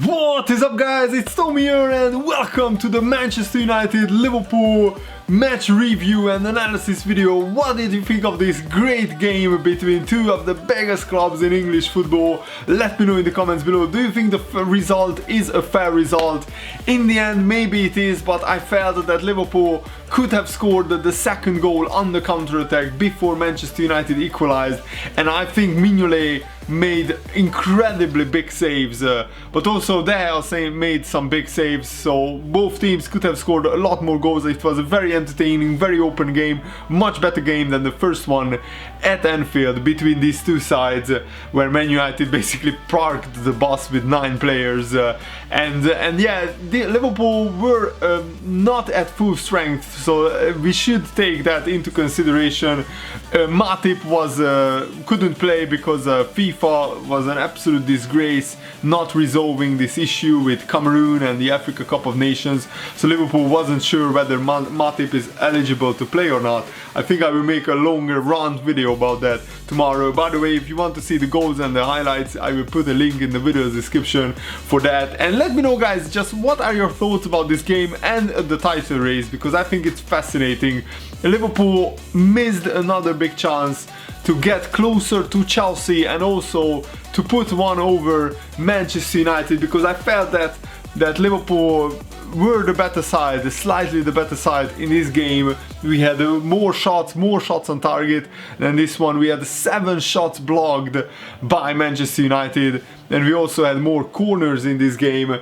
What is up, guys? It's Tom here and welcome to the Manchester United Liverpool match review and analysis video. What did you think of this great game between two of the biggest clubs in English football? Let me know in the comments below. Do you think the result is a fair result? In the end, maybe it is, but I felt that Liverpool could have scored the second goal on the counter-attack before Manchester United equalized, and I think Mignolet made incredibly big saves, but also De Gea made some big saves, so both teams could have scored a lot more goals. It was a very entertaining, very open game, much better game than the first one at Anfield between these two sides, where Man United basically parked the bus with 9 players, and yeah, Liverpool were not at full strength, so we should take that into consideration. Matip couldn't play because FIFA was an absolute disgrace, not resolving this issue with Cameroon and the Africa Cup of Nations, so Liverpool wasn't sure whether Matip is eligible to play or not. I think I will make a longer rant video about that tomorrow. By the way, if you want to see the goals and the highlights, I will put a link in the video description for that. And let me know, guys, just what are your thoughts about this game and the title race, because I think it's fascinating. Liverpool missed another big chance to get closer to Chelsea and also to put one over Manchester United, because I felt that Liverpool were the better side, slightly the better side in this game. We had more shots on target than this one. We had 7 shots blocked by Manchester United, and we also had more corners in this game.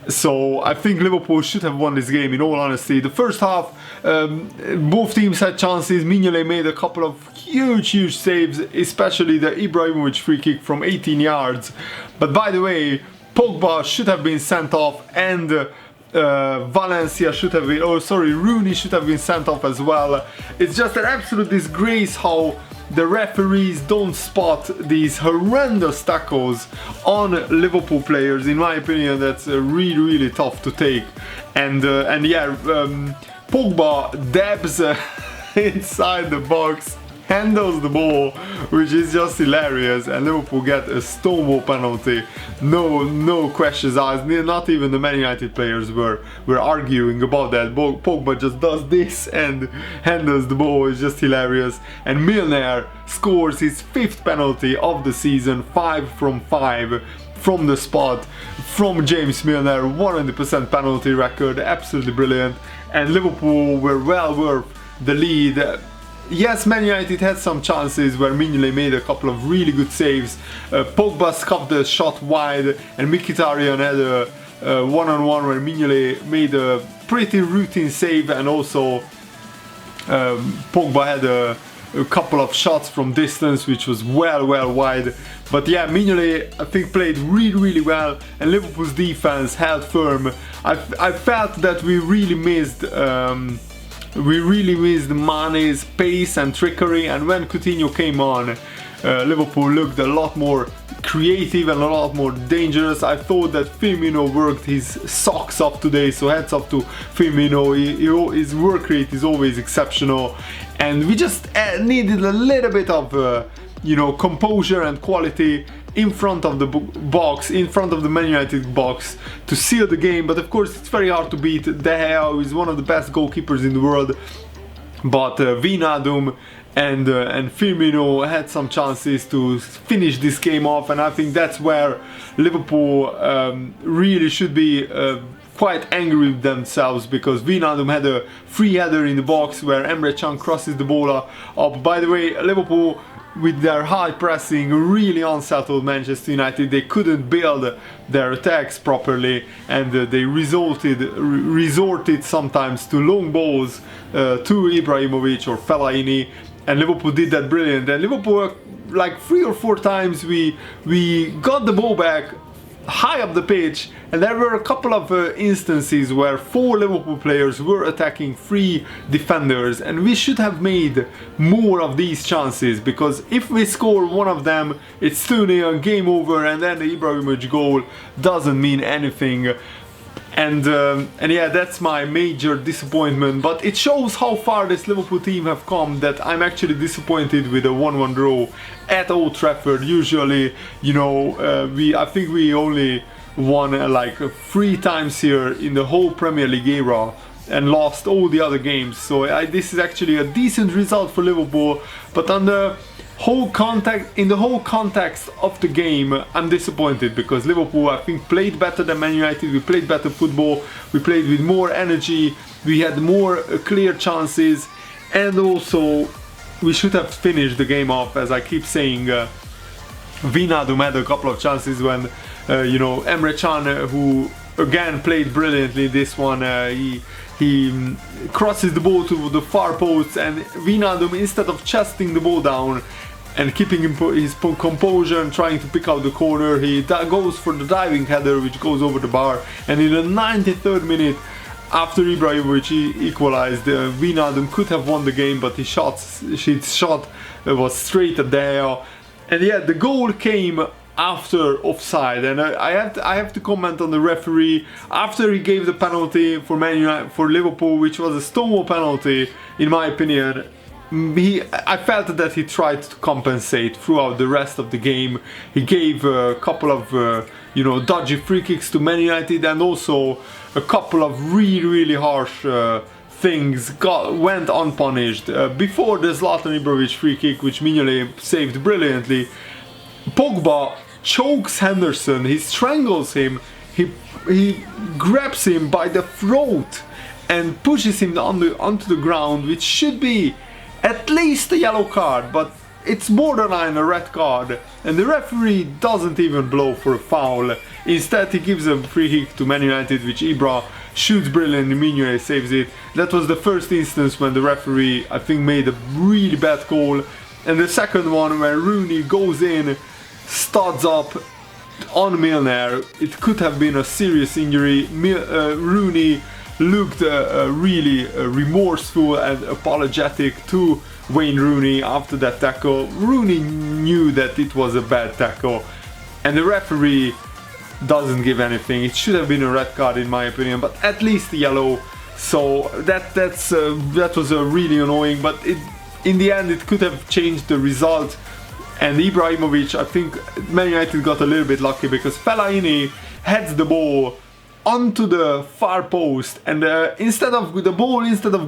So I think Liverpool should have won this game, in all honesty. The first half, both teams had chances. Mignolet made a couple of huge saves, especially the Ibrahimovic free kick from 18 yards. But by the way, Pogba should have been sent off, and Valencia should have been, Rooney should have been sent off as well. It's just an absolute disgrace how the referees don't spot these horrendous tackles on Liverpool players. In my opinion, that's really tough to take. And yeah, Pogba dabs inside the box, handles the ball, which is just hilarious, and Liverpool get a Stonewall penalty. No questions asked. Not even the Man United players were arguing about that. Pogba just does this and handles the ball. It's just hilarious. And Milner scores his 5th penalty of the season, 5 from 5 from the spot from James Milner. 100% penalty record, absolutely brilliant. And Liverpool were well worth the lead. Yes, Man United had some chances where Mignolet made a couple of really good saves. Pogba scuffed the shot wide, and Mkhitaryan had a one-on-one where Mignolet made a pretty routine save, and also Pogba had a couple of shots from distance, which was well wide. But yeah, Mignolet, I think, played really well, and Liverpool's defense held firm. I felt that we really missed Mane's pace and trickery, and when Coutinho came on, Liverpool looked a lot more creative and a lot more dangerous. I thought that Firmino worked his socks off today, so hats off to Firmino. His work rate is always exceptional, and we just needed a little bit of composure and quality in front of the box, in front of the Man United box, to seal the game. But of course, it's very hard to beat De Gea, who is one of the best goalkeepers in the world. But Wijnaldum and Firmino had some chances to finish this game off, and I think that's where Liverpool really should be quite angry with themselves, because Wijnaldum had a free header in the box where Emre Can crosses the ball up. By the way, Liverpool, with their high pressing, really unsettled Manchester United. They couldn't build their attacks properly, and they resorted sometimes to long balls to Ibrahimovic or Fellaini, and Liverpool did that brilliant. And Liverpool, like 3 or 4 times, we got the ball back high up the pitch, and there were a couple of instances where 4 Liverpool players were attacking 3 defenders, and we should have made more of these chances, because if we score one of them, it's 2-0, game over, and then the Ibrahimovic goal doesn't mean anything. And yeah, that's my major disappointment, but it shows how far this Liverpool team have come, that I'm actually disappointed with a 1-1 draw at Old Trafford. Usually, I think we only won like 3 times here in the whole Premier League era and lost all the other games. So this is actually a decent result for Liverpool, but in the whole context of the game, I'm disappointed, because Liverpool, I think, played better than Man United. We played better football, we played with more energy, we had more clear chances, and also we should have finished the game off. As I keep saying, Wijnaldum had a couple of chances when you know, Emre Can, who again played brilliantly this one, he crosses the ball to the far post, and Wijnaldum, instead of chesting the ball down and keeping his composure and trying to pick out the corner, he goes for the diving header which goes over the bar. And in the 93rd minute, after Ibrahimovic equalized, Wijnaldum could have won the game, but his shot was straight at there. And yeah, the goal came after offside, and I have to comment on the referee after he gave the penalty for Liverpool, which was a Stonewall penalty in my opinion. I felt that he tried to compensate throughout the rest of the game. He gave a couple of you know, dodgy free kicks to Man United, and also a couple of really harsh things went unpunished. Before the Zlatan Ibrahimovic free kick, which Mignolet saved brilliantly, Pogba chokes Henderson, he strangles him, he grabs him by the throat and pushes him onto the ground, which should be at least a yellow card, but it's borderline a red card, and the referee doesn't even blow for a foul. Instead he gives a free kick to Man United, which Ibra shoots brilliantly, Mignolet saves it. That was the first instance when the referee, I think, made a really bad call. And the second one, where Rooney goes in, studs up on Milner, it could have been a serious injury. Rooney looked really remorseful and apologetic to Wayne Rooney after that tackle. Rooney knew that it was a bad tackle, and the referee doesn't give anything. It should have been a red card in my opinion, but at least yellow. So that was really annoying, but in the end it could have changed the result. And Ibrahimovic, I think Man United got a little bit lucky, because Fellaini heads the ball onto the far post, and instead of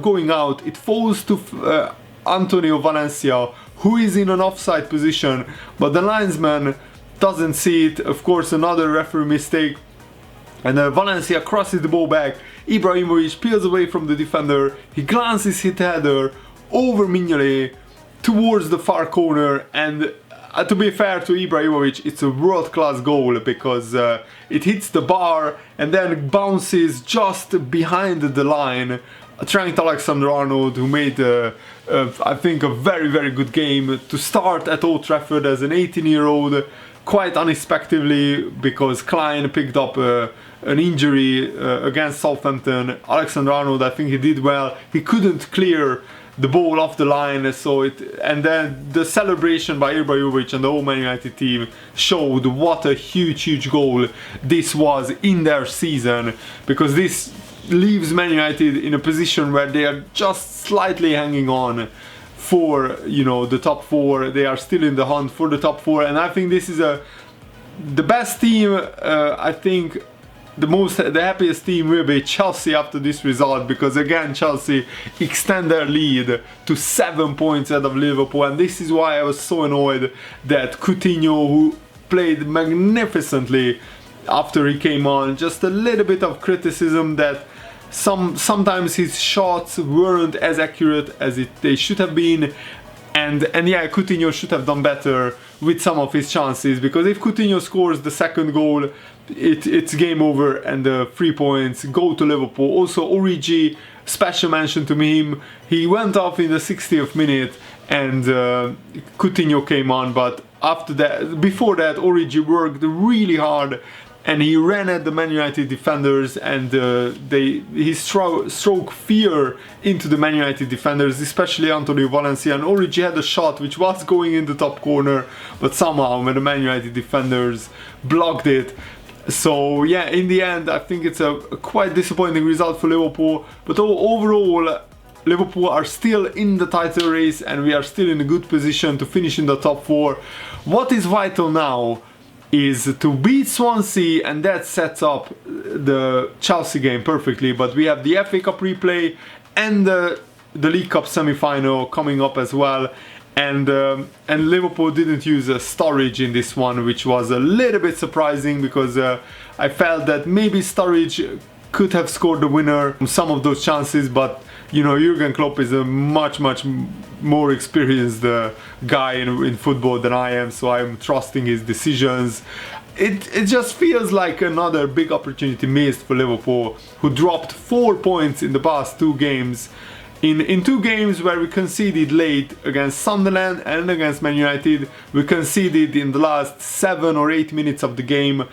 going out, it falls to Antonio Valencia, who is in an offside position, but the linesman doesn't see it. Of course, another referee mistake, and Valencia crosses the ball back. Ibrahimovic peels away from the defender, he glances his header over Mignolet towards the far corner, and to be fair to Ibrahimovic, it's a world-class goal, because it hits the bar and then bounces just behind the line. Trent Alexander-Arnold, who made I think a very good game to start at Old Trafford as an 18-year-old, quite unexpectedly, because Klein picked up an injury against Southampton. Alexander-Arnold, I think he did well. He couldn't clear the ball off the line, and then the celebration by Ibrahimovic and the whole Man United team showed what a huge goal this was in their season, because this leaves Man United in a position where they are just slightly hanging on for, you know, the top 4. They are still in the hunt for the top 4, and I think this is the best team. I think the happiest team will be Chelsea after this result, because again Chelsea extend their lead to 7 points ahead of Liverpool. And this is why I was so annoyed that Coutinho, who played magnificently after he came on, just a little bit of criticism that sometimes his shots weren't as accurate as they should have been. And yeah, Coutinho should have done better with some of his chances, because if Coutinho scores the second goal, it's game over and the 3 points go to Liverpool. Also, Origi, special mention to him. He went off in the 60th minute and Coutinho came on, but before that, Origi worked really hard and he ran at the Man United defenders, and he stroked fear into the Man United defenders, especially Antonio Valencia. And Origi had a shot which was going in the top corner, but somehow when the Man United defenders blocked it. So yeah, in the end, I think it's a quite disappointing result for Liverpool. But overall, Liverpool are still in the title race, and we are still in a good position to finish in the top 4. What is vital now? is to beat Swansea, and that sets up the Chelsea game perfectly. But we have the FA Cup replay and the League Cup semi-final coming up as well. And Liverpool didn't use a Sturridge in this one, which was a little bit surprising, because I felt that maybe Sturridge could have scored the winner from some of those chances, but you know, Jurgen Klopp is a much more experienced guy in football than I am, so I'm trusting his decisions. It just feels like another big opportunity missed for Liverpool, who dropped 4 points in the past 2 games. In 2 games where we conceded late against Sunderland and against Man United, we conceded in the last 7 or 8 minutes of the game,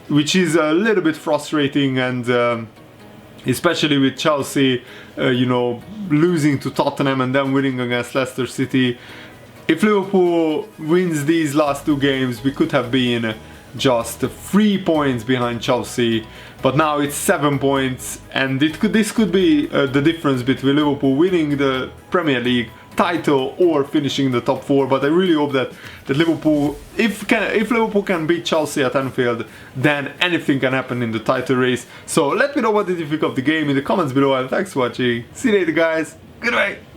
which is a little bit frustrating, and especially with Chelsea, you know, losing to Tottenham and then winning against Leicester City. If Liverpool wins these last 2 games, we could have been just 3 points behind Chelsea, but now it's 7 points, and this could be the difference between Liverpool winning the Premier League title or finishing the top 4. But I really hope that Liverpool, if Liverpool can beat Chelsea at Anfield, then anything can happen in the title race. So let me know what did you think of the game in the comments below, and thanks for watching. See you later, guys. Goodbye.